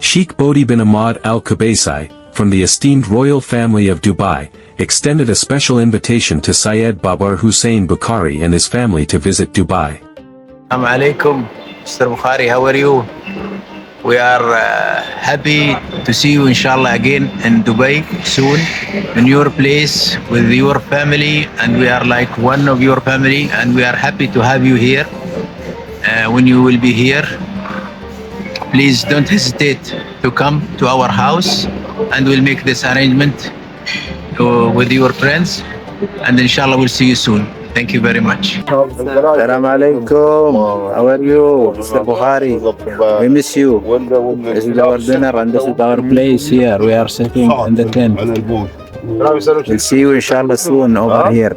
Sheikh Bodhi bin Ahmad Al Qubaisi, from the esteemed royal family of Dubai, extended a special invitation to Syed Bابرحسین Bukhari and his family to visit Dubai. Assalamu alaikum, Mr. Bukhari, how are you? We are happy to see you inshallah again in Dubai soon, in your place with your family, and we are like one of your family, and we are happy to have you here. When you will be here, please don't hesitate to come to our house, and we'll make this arrangement with your friends, and inshallah we'll see you soon. Thank you very much. Assalamu alaikum. How are you, Mr. Bukhari? We miss you. This is our dinner and this is our place here. We are sitting in the tent. We'll see you inshallah soon over here.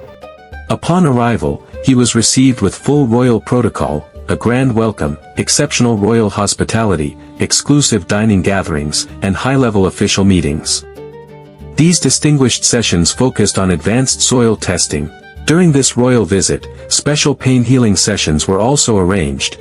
Upon arrival, he was received with full royal protocol, a grand welcome, exceptional royal hospitality, exclusive dining gatherings, and high-level official meetings. These distinguished sessions focused on advanced soil testing. During this royal visit, special pain healing sessions were also arranged,